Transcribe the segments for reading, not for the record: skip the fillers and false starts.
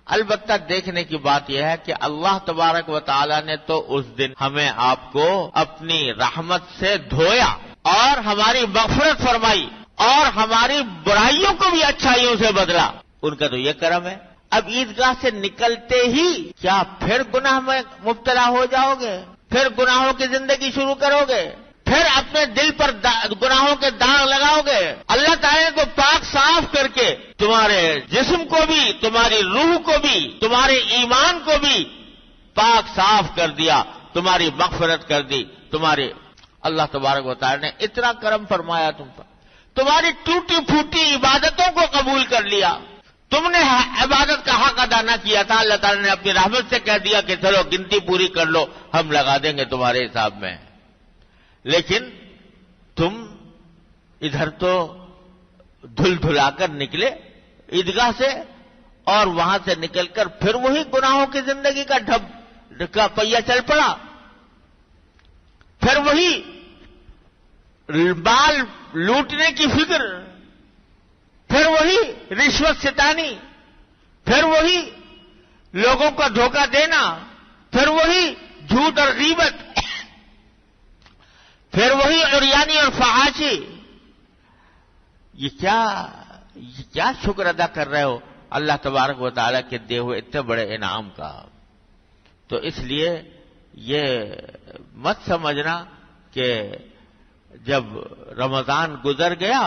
البتہ دیکھنے کی بات یہ ہے کہ اللہ تبارک و تعالی نے تو اس دن ہمیں آپ کو اپنی رحمت سے دھویا اور ہماری مغفرت فرمائی اور ہماری برائیوں کو بھی اچھائیوں سے بدلا. ان کا تو یہ کرم ہے. اب عیدگاہ سے نکلتے ہی کیا پھر گناہ میں مبتلا ہو جاؤ گے؟ پھر گناہوں کی زندگی شروع کرو گے؟ پھر اپنے دل پر گناہوں کے داغ لگاؤ گے؟ اللہ تعالیٰ کو پاک صاف کر کے تمہارے جسم کو بھی، تمہاری روح کو بھی، تمہارے ایمان کو بھی پاک صاف کر دیا، تمہاری مغفرت کر دی. تمہاری اللہ تبارک و تعالیٰ نے اتنا کرم فرمایا تم پر، تمہاری ٹوٹی پھوٹی عبادتوں کو قبول کر لیا. تم نے عبادت کا حق ادا نہ کیا تھا، اللہ تعالیٰ نے اپنی رحمت سے کہہ دیا کہ چلو گنتی پوری کر لو، ہم لگا دیں گے تمہارے حساب میں. لیکن تم ادھر تو دھل دھلا کر نکلے عیدگاہ سے، اور وہاں سے نکل کر پھر وہی گناہوں کی زندگی کا ڈھب کا پہیہ چل پڑا. پھر وہی بال لوٹنے کی فکر، پھر وہی رشوت ستانی، پھر وہی لوگوں کو دھوکہ دینا، پھر وہی جھوٹ اور غیبت، پھر وہی عریانی اور فحاشی. یہ کیا شکر ادا کر رہے ہو اللہ تبارک و تعالیٰ کے دیے ہوئے اتنے بڑے انعام کا؟ تو اس لیے یہ مت سمجھنا کہ جب رمضان گزر گیا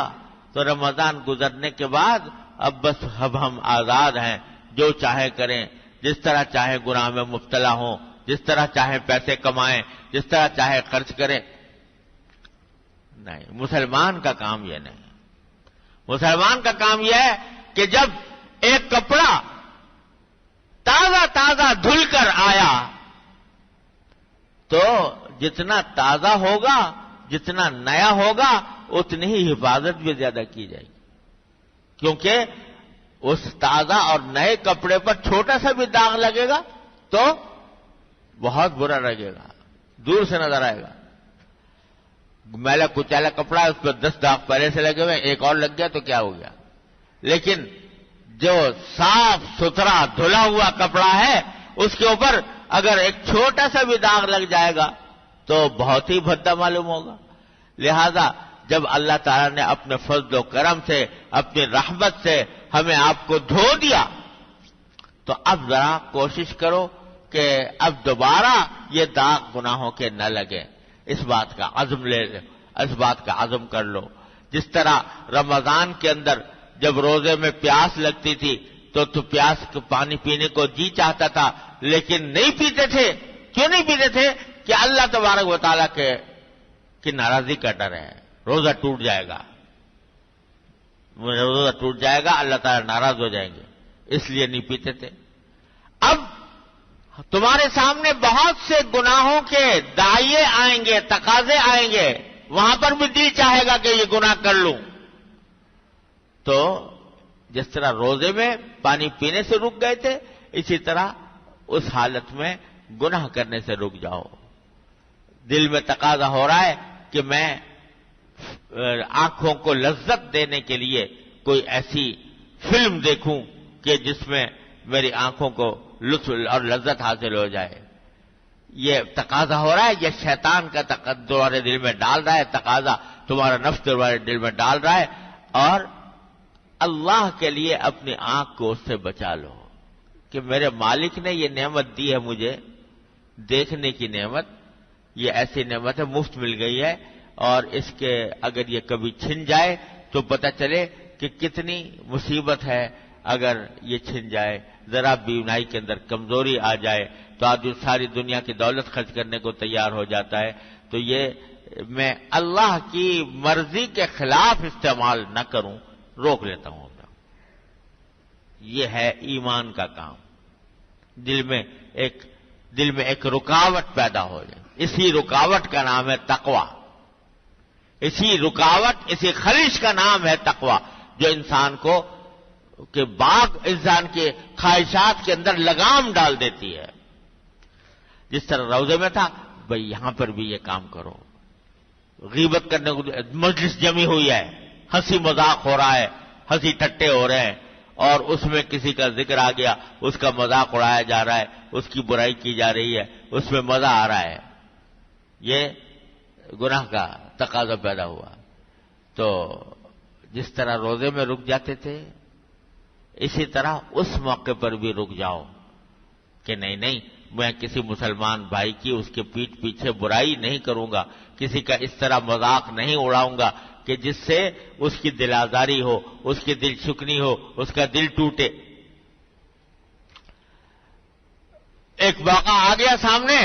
تو رمضان گزرنے کے بعد اب بس ہم آزاد ہیں، جو چاہے کریں، جس طرح چاہے گناہ میں مبتلا ہوں، جس طرح چاہے پیسے کمائیں، جس طرح چاہے خرچ کریں. نہیں، مسلمان کا کام یہ نہیں. مسلمان کا کام یہ ہے کہ جب ایک کپڑا تازہ تازہ دھل کر آیا تو جتنا تازہ ہوگا، جتنا نیا ہوگا، اتنی ہی حفاظت بھی زیادہ کی جائے گی، کیونکہ اس تازہ اور نئے کپڑے پر چھوٹا سا بھی داغ لگے گا تو بہت برا لگے گا، دور سے نظر آئے گا. میلا کچالا کپڑا ہے، اس پر 10 داغ پہلے سے لگے ہوئے، ایک اور لگ گیا تو کیا ہو گیا. لیکن جو صاف ستھرا دھلا ہوا کپڑا ہے اس کے اوپر اگر ایک چھوٹا سا بھی داغ لگ جائے گا تو بہت ہی بھدا معلوم ہوگا. لہذا جب اللہ تعالیٰ نے اپنے فضل و کرم سے، اپنی رحمت سے ہمیں آپ کو دھو دیا تو اب ذرا کوشش کرو کہ اب دوبارہ یہ داغ گناہوں کے نہ لگے. اس بات کا عزم لے لو، اس بات کا عزم کر لو. جس طرح رمضان کے اندر جب روزے میں پیاس لگتی تھی تو پیاس کو پانی پینے کو جی چاہتا تھا لیکن نہیں پیتے تھے. کیوں نہیں پیتے تھے؟ کہ اللہ تبارک و تعالیٰ کی ناراضی کا ڈر ہے، روزہ ٹوٹ جائے گا، روزہ ٹوٹ جائے گا، اللہ تعالیٰ ناراض ہو جائیں گے، اس لیے نہیں پیتے تھے. اب تمہارے سامنے بہت سے گناہوں کے داعیے آئیں گے، تقاضے آئیں گے، وہاں پر بھی دل چاہے گا کہ یہ گناہ کر لوں. تو جس طرح روزے میں پانی پینے سے رک گئے تھے، اسی طرح اس حالت میں گناہ کرنے سے رک جاؤ. دل میں تقاضا ہو رہا ہے کہ میں آنکھوں کو لذت دینے کے لیے کوئی ایسی فلم دیکھوں کہ جس میں میری آنکھوں کو لطف اور لذت حاصل ہو جائے. یہ تقاضا ہو رہا ہے، یہ شیطان کا تمہارے دل میں ڈال رہا ہے تقاضا، تمہارا نفس تمہارے دل میں ڈال رہا ہے. اور اللہ کے لیے اپنی آنکھ کو اس سے بچا لو کہ میرے مالک نے یہ نعمت دی ہے مجھے، دیکھنے کی نعمت، یہ ایسی نعمت ہے، مفت مل گئی ہے، اور اس کے اگر یہ کبھی چھن جائے تو پتہ چلے کہ کتنی مصیبت ہے. اگر یہ چھن جائے، ذرا بینائی کے اندر کمزوری آ جائے تو آدمی ساری دنیا کی دولت خرچ کرنے کو تیار ہو جاتا ہے. تو یہ میں اللہ کی مرضی کے خلاف استعمال نہ کروں، روک لیتا ہوں. یہ ہے ایمان کا کام. دل میں ایک رکاوٹ پیدا ہو جائے. اسی رکاوٹ کا نام ہے تقویٰ. اسی رکاوٹ، اسی خلش کا نام ہے تقویٰ، جو انسان کو کہ باغ انسان کے خواہشات کے اندر لگام ڈال دیتی ہے. جس طرح روزے میں تھا، بھئی یہاں پر بھی یہ کام کرو. غیبت کرنے کو مجلس جمی ہوئی ہے، ہنسی مذاق ہو رہا ہے، ہنسی ٹٹے ہو رہے ہیں، اور اس میں کسی کا ذکر آ گیا، اس کا مذاق اڑایا جا رہا ہے، اس کی برائی کی جا رہی ہے، اس میں مزہ آ رہا ہے، یہ گناہ کا تقاضا پیدا ہوا۔ تو جس طرح روزے میں رک جاتے تھے، اسی طرح اس موقع پر بھی رک جاؤ کہ نہیں میں کسی مسلمان بھائی کی اس کے پیٹھ پیچھے برائی نہیں کروں گا، کسی کا اس طرح مذاق نہیں اڑاؤں گا کہ جس سے اس کی دل آزاری ہو، اس کی دل شکنی ہو، اس کا دل ٹوٹے۔ ایک موقع آ گیا سامنے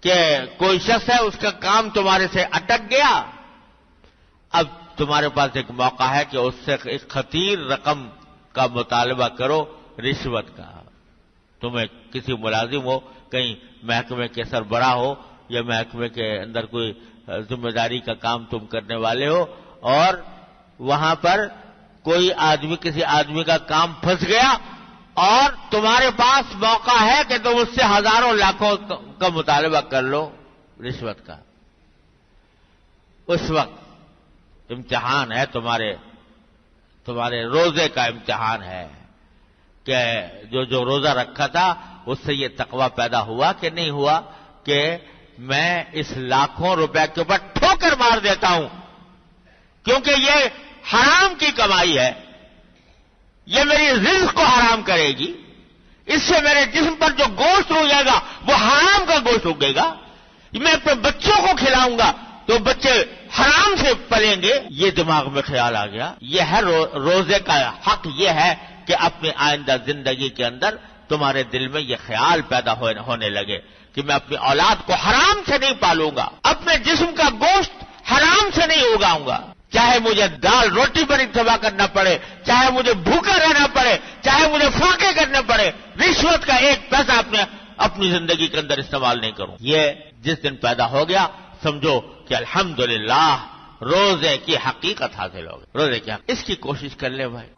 کہ کوئی شخص ہے، اس کا کام تمہارے سے اٹک گیا، اب تمہارے پاس ایک موقع ہے کہ اس سے ایک خطیر رقم کا مطالبہ کرو، رشوت کا۔ تمہیں کسی ملازم ہو، کہیں محکمے کے سربراہ ہو یا محکمے کے اندر کوئی ذمہ داری کا کام تم کرنے والے ہو، اور وہاں پر کوئی آدمی کسی آدمی کا کام پھنس گیا اور تمہارے پاس موقع ہے کہ تم اس سے ہزاروں لاکھوں کا مطالبہ کر لو رشوت کا۔ اس وقت امتحان ہے، تمہارے روزے کا امتحان ہے کہ جو روزہ رکھا تھا اس سے یہ تقوی پیدا ہوا کہ نہیں ہوا کہ میں اس لاکھوں روپے کے اوپر ٹھوکر مار دیتا ہوں، کیونکہ یہ حرام کی کمائی ہے، یہ میری رزق کو حرام کرے گی، اس سے میرے جسم پر جو گوشت اگے گا وہ حرام کا گوشت اگے گا، میں اپنے بچوں کو کھلاؤں گا تو بچے حرام سے پلیں گے۔ یہ دماغ میں خیال آ گیا۔ یہ ہے روزے کا حق، یہ ہے کہ اپنی آئندہ زندگی کے اندر تمہارے دل میں یہ خیال پیدا ہونے لگے کہ میں اپنی اولاد کو حرام سے نہیں پالوں گا، اپنے جسم کا گوشت حرام سے نہیں اگاؤں گا، چاہے مجھے دال روٹی پر اتباع کرنا پڑے، چاہے مجھے بھوکا رہنا پڑے، چاہے مجھے فاقے کرنے پڑے، رشوت کا ایک پیسہ اپنی زندگی کے اندر استعمال نہیں کروں۔ یہ جس دن پیدا ہو گیا سمجھو کہ الحمدللہ روزے کی حقیقت حاصل ہو گئی۔ روزے کی اس کی کوشش کر لے بھائی۔